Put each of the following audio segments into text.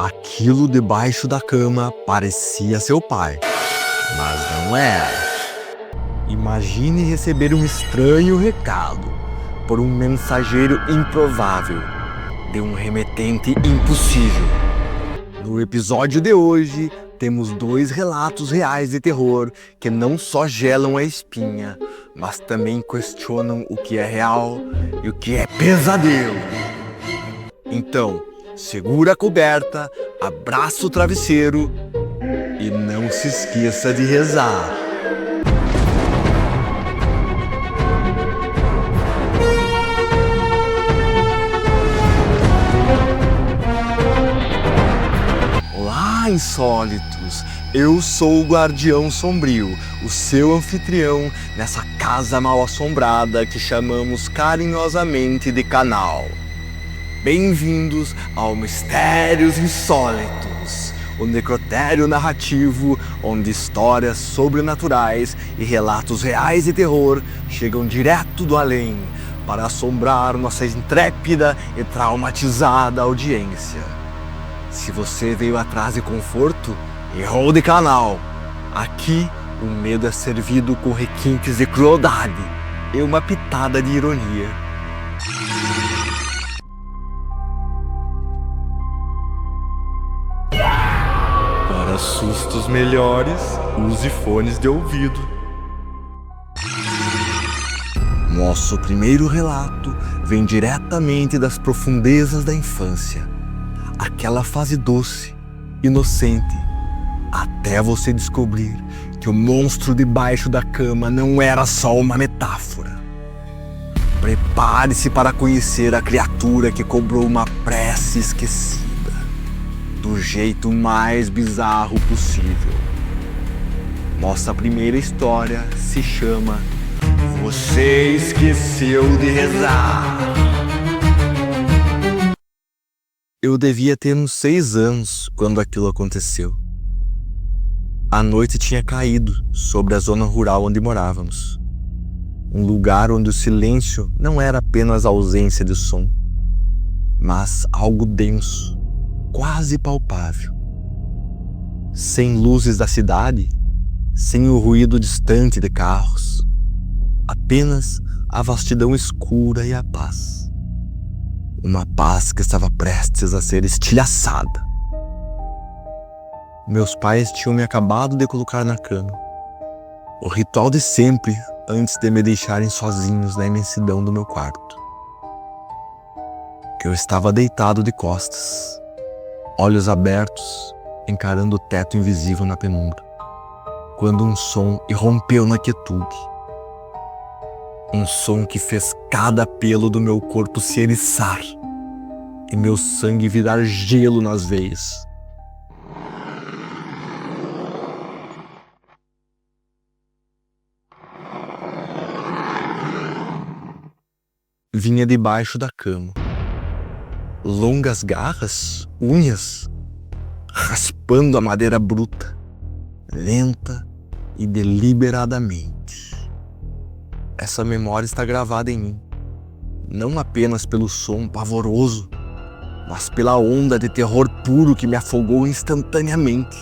Aquilo debaixo da cama parecia seu pai, mas não era. Imagine receber um estranho recado por um mensageiro improvável de um remetente impossível. No episódio de hoje, temos 2 relatos reais de terror que não só gelam a espinha, mas também questionam o que é real e o que é pesadelo. Então, segura a coberta, abraça o travesseiro e não se esqueça de rezar. Olá, insólitos! Eu sou o Guardião Sombrio, o seu anfitrião nessa casa mal assombrada que chamamos carinhosamente de canal. Bem-vindos ao Mistérios Insólitos, o necrotério narrativo onde histórias sobrenaturais e relatos reais de terror chegam direto do além para assombrar nossa intrépida e traumatizada audiência. Se você veio atrás de conforto, errou de canal. Aqui, o medo é servido com requintes de crueldade e uma pitada de ironia. Para sustos melhores, use fones de ouvido. Nosso primeiro relato vem diretamente das profundezas da infância. Aquela fase doce, inocente, até você descobrir que o monstro debaixo da cama não era só uma metáfora. Prepare-se para conhecer a criatura que cobrou uma prece esquecida, do jeito mais bizarro possível. Nossa primeira história se chama Você Esqueceu de Rezar. Eu devia ter uns 6 anos quando aquilo aconteceu. A noite tinha caído sobre a zona rural onde morávamos. Um lugar onde o silêncio não era apenas ausência de som, mas algo denso, quase palpável. Sem luzes da cidade, sem o ruído distante de carros, apenas a vastidão escura e a paz. Uma paz que estava prestes a ser estilhaçada. Meus pais tinham me acabado de colocar na cama. O ritual de sempre antes de me deixarem sozinhos na imensidão do meu quarto. Eu estava deitado de costas, olhos abertos, encarando o teto invisível na penumbra, quando um som irrompeu na quietude. Um som que fez cada pelo do meu corpo se eriçar e meu sangue virar gelo nas veias. Vinha debaixo da cama. Longas garras, unhas, raspando a madeira bruta, lenta e deliberadamente. Essa memória está gravada em mim, não apenas pelo som pavoroso, mas pela onda de terror puro que me afogou instantaneamente.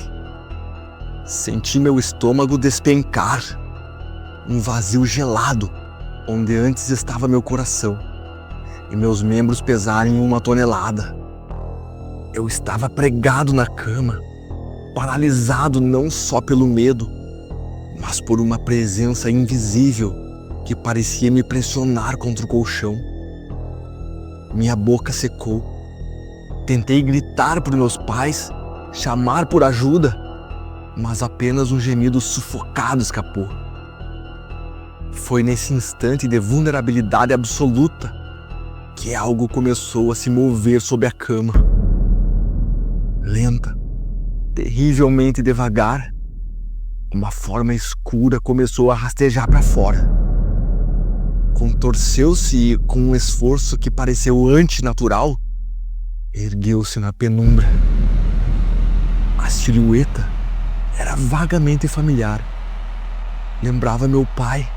Senti meu estômago despencar, um vazio gelado, onde antes estava meu coração, e meus membros pesarem 1 tonelada. Eu estava pregado na cama, paralisado não só pelo medo, mas por uma presença invisível que parecia me pressionar contra o colchão. Minha boca secou. Tentei gritar por meus pais, chamar por ajuda, mas apenas um gemido sufocado escapou. Foi nesse instante de vulnerabilidade absoluta que algo começou a se mover sob a cama. Lenta, terrivelmente devagar, uma forma escura começou a rastejar para fora. Contorceu-se e, com um esforço que pareceu antinatural, ergueu-se na penumbra. A silhueta era vagamente familiar. Lembrava meu pai,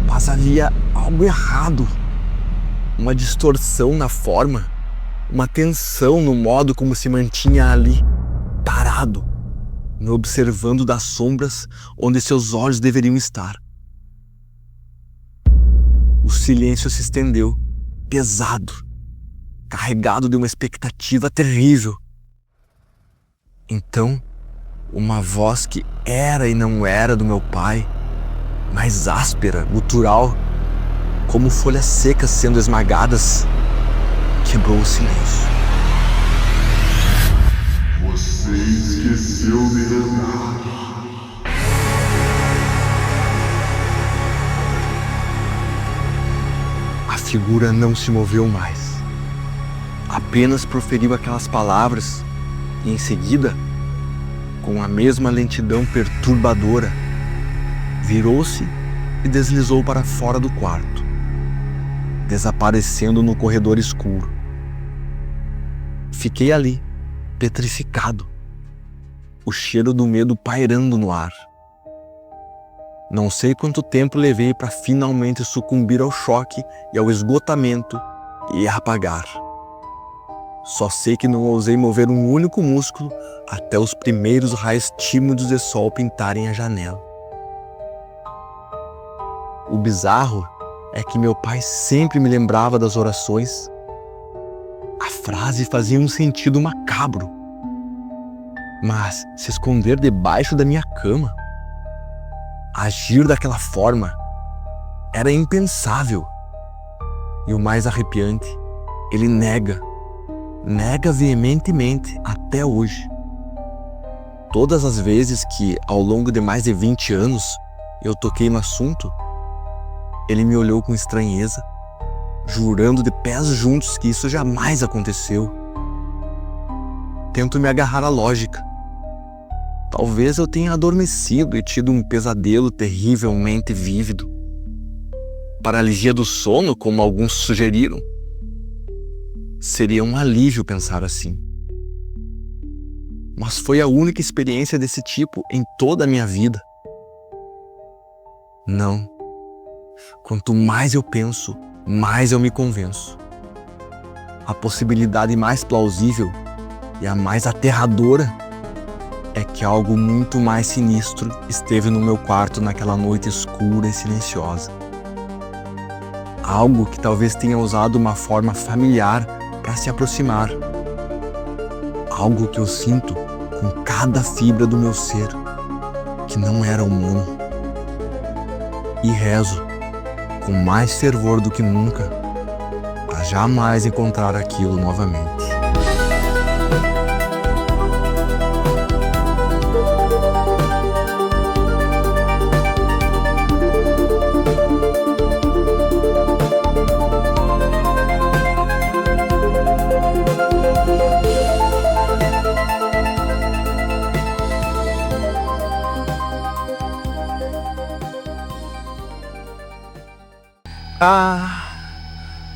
mas havia algo errado. Uma distorção na forma, uma tensão no modo como se mantinha ali, parado, me observando das sombras onde seus olhos deveriam estar. O silêncio se estendeu, pesado, carregado de uma expectativa terrível. Então, uma voz que era e não era do meu pai, mais áspera, gutural, como folhas secas sendo esmagadas, quebrou o silêncio. Você esqueceu de rezar. A figura não se moveu mais. Apenas proferiu aquelas palavras e, em seguida, com a mesma lentidão perturbadora, virou-se e deslizou para fora do quarto, desaparecendo no corredor escuro. Fiquei ali, petrificado, o cheiro do medo pairando no ar. Não sei quanto tempo levei para finalmente sucumbir ao choque e ao esgotamento e apagar. Só sei que não ousei mover um único músculo até os primeiros raios tímidos de sol pintarem a janela. O bizarro é que meu pai sempre me lembrava das orações. A frase fazia um sentido macabro. Mas se esconder debaixo da minha cama, agir daquela forma, era impensável. E o mais arrepiante, ele nega veementemente até hoje. Todas as vezes que, ao longo de mais de 20 anos, eu toquei no assunto, ele me olhou com estranheza, jurando de pés juntos que isso jamais aconteceu. Tento me agarrar à lógica. Talvez eu tenha adormecido e tido um pesadelo terrivelmente vívido. Paralisia do sono, como alguns sugeriram. Seria um alívio pensar assim. Mas foi a única experiência desse tipo em toda a minha vida. Não. Quanto mais eu penso, mais eu me convenço. A possibilidade mais plausível e a mais aterradora é que algo muito mais sinistro esteve no meu quarto naquela noite escura e silenciosa. Algo que talvez tenha usado uma forma familiar para se aproximar. Algo que eu sinto com cada fibra do meu ser, que não era humano. E rezo, com mais fervor do que nunca, para jamais encontrar aquilo novamente.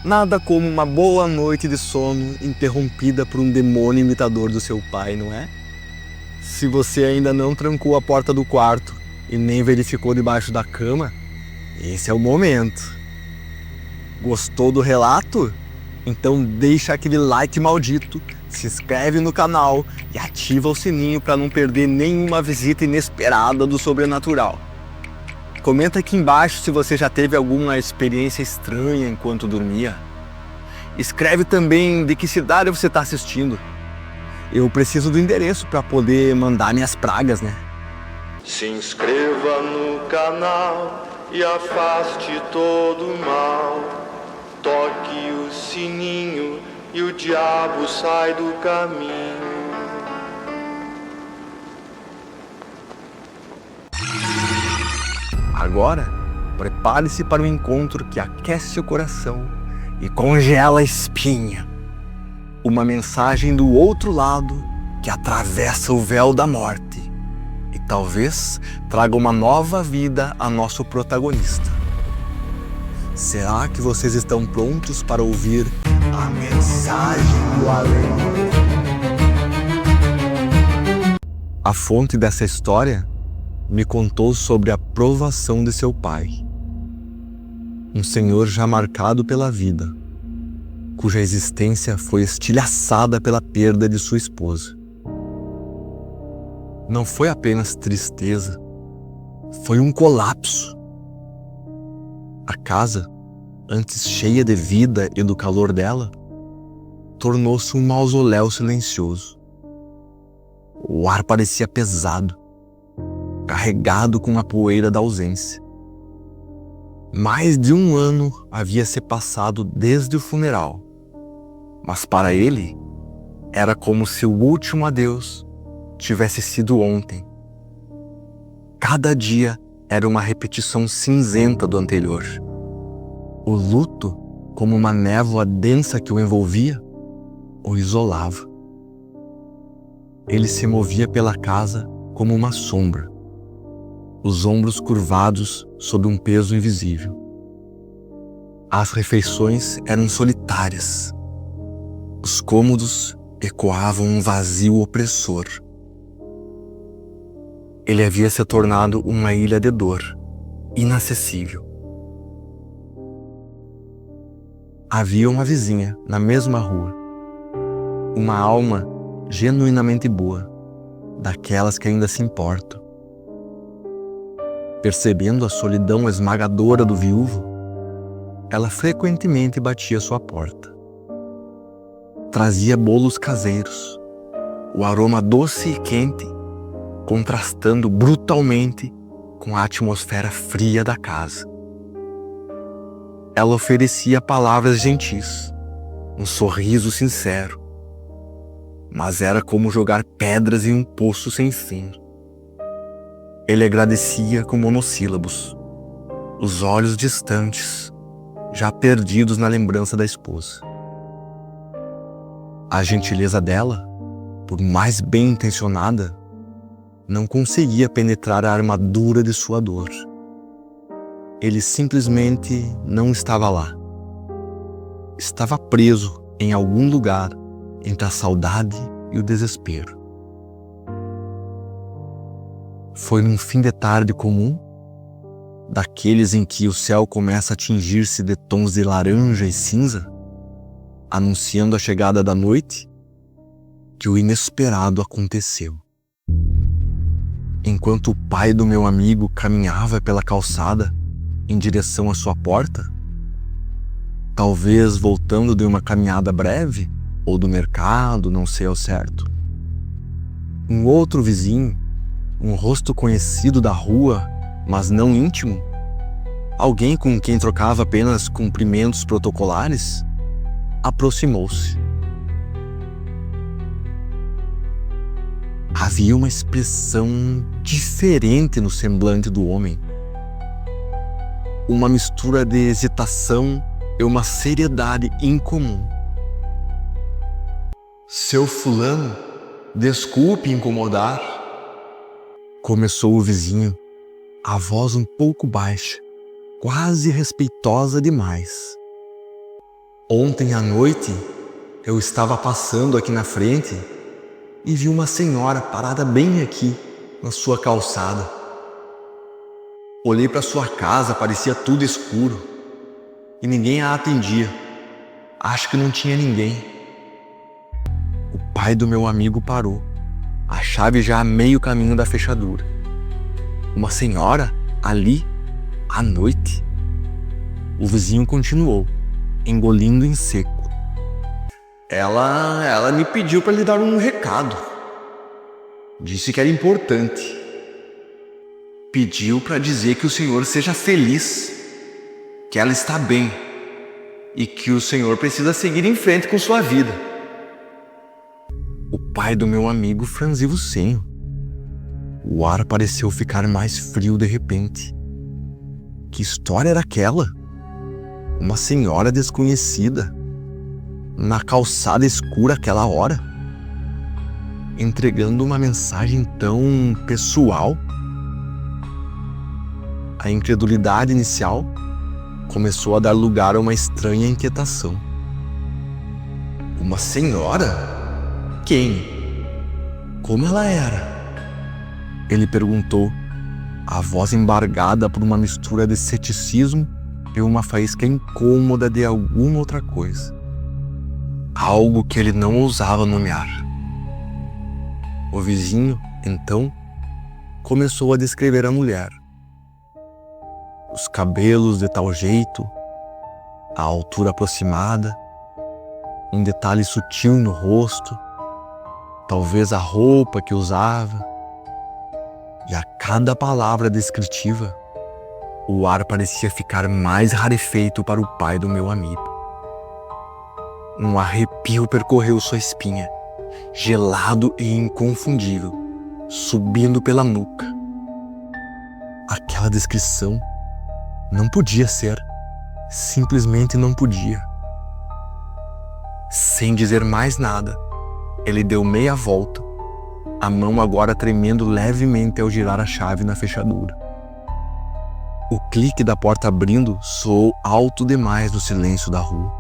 Nada como uma boa noite de sono interrompida por um demônio imitador do seu pai, não é? Se você ainda não trancou a porta do quarto e nem verificou debaixo da cama, esse é o momento. Gostou do relato? Então deixa aquele like maldito, se inscreve no canal e ativa o sininho para não perder nenhuma visita inesperada do sobrenatural. Comenta aqui embaixo se você já teve alguma experiência estranha enquanto dormia. Escreve também de que cidade você está assistindo. Eu preciso do endereço para poder mandar minhas pragas, né? Se inscreva no canal e afaste todo o mal. Toque o sininho e o diabo sai do caminho. Agora, prepare-se para um encontro que aquece o coração e congela a espinha. Uma mensagem do outro lado que atravessa o véu da morte e talvez traga uma nova vida a nosso protagonista. Será que vocês estão prontos para ouvir a mensagem do além? A fonte dessa história me contou sobre a provação de seu pai, um senhor já marcado pela vida, cuja existência foi estilhaçada pela perda de sua esposa. Não foi apenas tristeza, foi um colapso. A casa, antes cheia de vida e do calor dela, tornou-se um mausoléu silencioso. O ar parecia pesado, carregado com a poeira da ausência. Mais de 1 ano havia se passado desde o funeral, mas para ele era como se o último adeus tivesse sido ontem. Cada dia era uma repetição cinzenta do anterior. O luto, como uma névoa densa que o envolvia, o isolava. Ele se movia pela casa como uma sombra, os ombros curvados sob um peso invisível. As refeições eram solitárias. Os cômodos ecoavam um vazio opressor. Ele havia se tornado uma ilha de dor, inacessível. Havia uma vizinha na mesma rua, uma alma genuinamente boa, daquelas que ainda se importam. Percebendo a solidão esmagadora do viúvo, ela frequentemente batia sua porta. Trazia bolos caseiros, o aroma doce e quente, contrastando brutalmente com a atmosfera fria da casa. Ela oferecia palavras gentis, um sorriso sincero, mas era como jogar pedras em um poço sem fim. Ele agradecia com monossílabos, os olhos distantes, já perdidos na lembrança da esposa. A gentileza dela, por mais bem intencionada, não conseguia penetrar a armadura de sua dor. Ele simplesmente não estava lá. Estava preso em algum lugar entre a saudade e o desespero. Foi num fim de tarde comum, daqueles em que o céu começa a tingir-se de tons de laranja e cinza, anunciando a chegada da noite, que o inesperado aconteceu. Enquanto o pai do meu amigo caminhava pela calçada em direção à sua porta, talvez voltando de uma caminhada breve, ou do mercado, não sei ao certo, um outro vizinho, um rosto conhecido da rua, mas não íntimo, alguém com quem trocava apenas cumprimentos protocolares, aproximou-se. Havia uma expressão diferente no semblante do homem. Uma mistura de hesitação e uma seriedade incomum. "Seu fulano, desculpe incomodar", começou o vizinho, a voz um pouco baixa, quase respeitosa demais. "Ontem à noite, eu estava passando aqui na frente e vi uma senhora parada bem aqui, na sua calçada. Olhei para sua casa, parecia tudo escuro, e ninguém a atendia. Acho que não tinha ninguém." O pai do meu amigo parou, a chave já a meio caminho da fechadura. "Uma senhora? Ali? À noite?" O vizinho continuou, engolindo em seco. Ela me pediu para lhe dar um recado. Disse que era importante. Pediu para dizer que o senhor seja feliz, que ela está bem e que o senhor precisa seguir em frente com sua vida." O pai do meu amigo franziu o senho. O ar pareceu ficar mais frio de repente. Que história era aquela? Uma senhora desconhecida, na calçada escura àquela hora, entregando uma mensagem tão pessoal. A incredulidade inicial começou a dar lugar a uma estranha inquietação. Uma senhora? Quem? Como ela era? Ele perguntou, a voz embargada por uma mistura de ceticismo e uma faísca incômoda de alguma outra coisa. algo que ele não ousava nomear. O vizinho, então, começou a descrever a mulher. Os cabelos de tal jeito, a altura aproximada, um detalhe sutil no rosto, talvez a roupa que usava. E a cada palavra descritiva, o ar parecia ficar mais rarefeito para o pai do meu amigo. Um arrepio percorreu sua espinha, gelado e inconfundível, subindo pela nuca. Aquela descrição não podia ser, simplesmente não podia. Sem dizer mais nada, ele deu meia volta, a mão agora tremendo levemente ao girar a chave na fechadura. O clique da porta abrindo soou alto demais no silêncio da rua.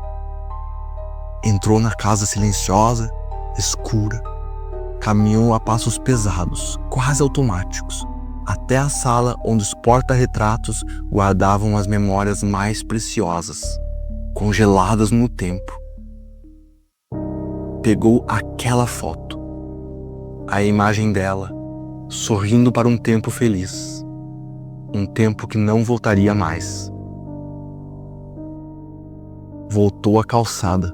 Entrou na casa silenciosa, escura, caminhou a passos pesados, quase automáticos, até a sala onde os porta-retratos guardavam as memórias mais preciosas, congeladas no tempo. Pegou aquela foto, a imagem dela, sorrindo para um tempo feliz, um tempo que não voltaria mais. Voltou à calçada,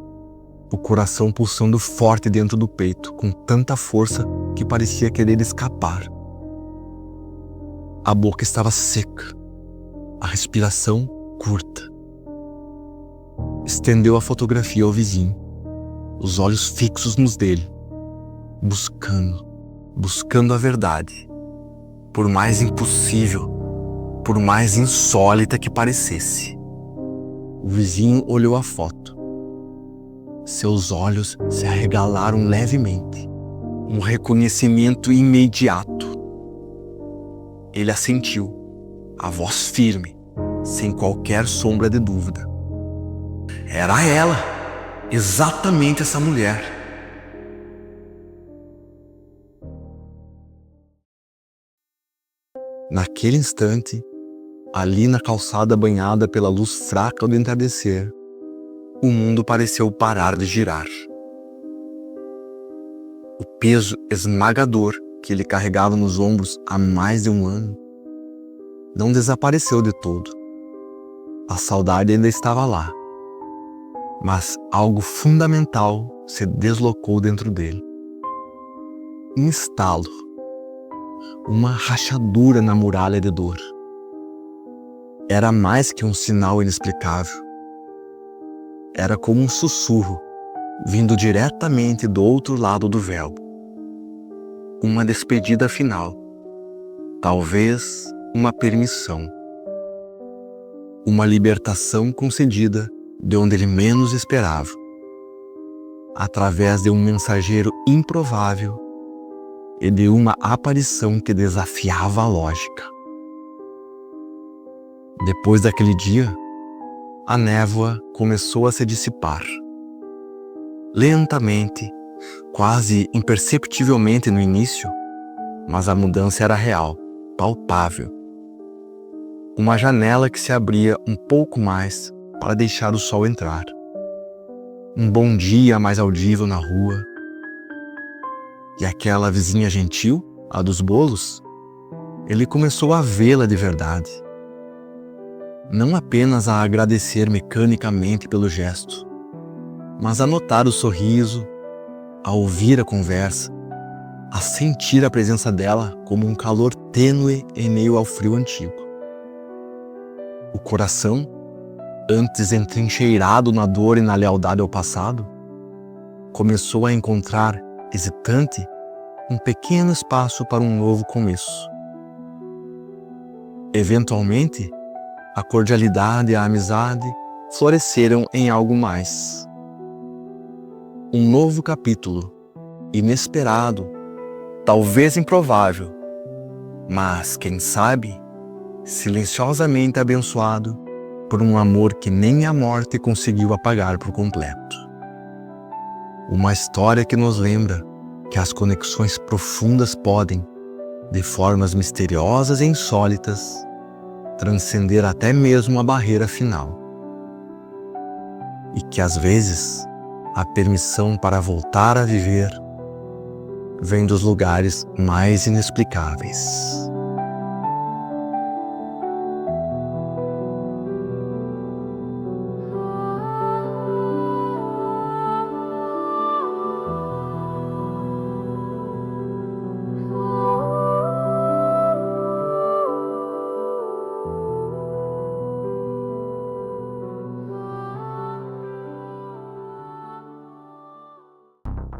o coração pulsando forte dentro do peito, com tanta força que parecia querer escapar. A boca estava seca, a respiração curta. Estendeu a fotografia ao vizinho, os olhos fixos nos dele, buscando a verdade, por mais impossível, por mais insólita que parecesse. O vizinho olhou a foto. Seus olhos se arregalaram levemente, um reconhecimento imediato. Ele assentiu, a voz firme, sem qualquer sombra de dúvida. Era ela, exatamente essa mulher. Naquele instante, ali na calçada banhada pela luz fraca do entardecer, o mundo pareceu parar de girar. O peso esmagador que ele carregava nos ombros há mais de um ano não desapareceu de todo. A saudade ainda estava lá, mas algo fundamental se deslocou dentro dele. Um estalo, uma rachadura na muralha de dor. Era mais que um sinal inexplicável. Era como um sussurro, vindo diretamente do outro lado do véu. Uma despedida final, talvez uma permissão. Uma libertação concedida de onde ele menos esperava, através de um mensageiro improvável e de uma aparição que desafiava a lógica. Depois daquele dia, a névoa começou a se dissipar. Lentamente, quase imperceptivelmente no início, mas a mudança era real, palpável. Uma janela que se abria um pouco mais para deixar o sol entrar. Um bom dia mais audível na rua. E aquela vizinha gentil, a dos bolos, ele começou a vê-la de verdade. Não apenas a agradecer mecanicamente pelo gesto, mas a notar o sorriso, a ouvir a conversa, a sentir a presença dela como um calor tênue em meio ao frio antigo. O coração, antes entrincheirado na dor e na lealdade ao passado, começou a encontrar, hesitante, um pequeno espaço para um novo começo. Eventualmente, a cordialidade e a amizade floresceram em algo mais. Um novo capítulo, inesperado, talvez improvável, mas, quem sabe, silenciosamente abençoado por um amor que nem a morte conseguiu apagar por completo. Uma história que nos lembra que as conexões profundas podem, de formas misteriosas e insólitas, transcender até mesmo a barreira final. E que às vezes, a permissão para voltar a viver vem dos lugares mais inexplicáveis.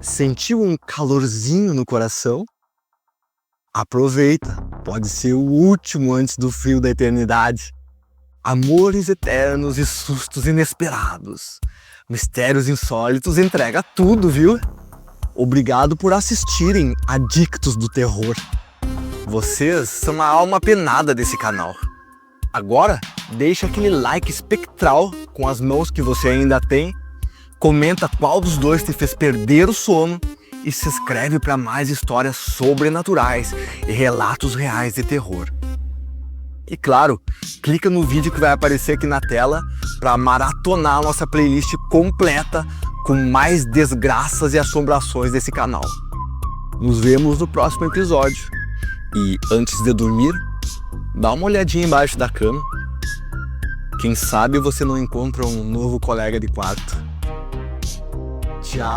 Sentiu um calorzinho no coração? Aproveita, pode ser o último antes do frio da eternidade. Amores eternos e sustos inesperados. Mistérios insólitos entrega tudo, viu? Obrigado por assistirem Adictos do Terror. Vocês são a alma penada desse canal. Agora, deixa aquele like espectral com as mãos que você ainda tem. Comenta qual dos dois te fez perder o sono e se inscreve para mais histórias sobrenaturais e relatos reais de terror. E claro, clica no vídeo que vai aparecer aqui na tela para maratonar a nossa playlist completa com mais desgraças e assombrações desse canal. Nos vemos no próximo episódio. E antes de dormir, dá uma olhadinha embaixo da cama. Quem sabe você não encontra um novo colega de quarto. Tchau!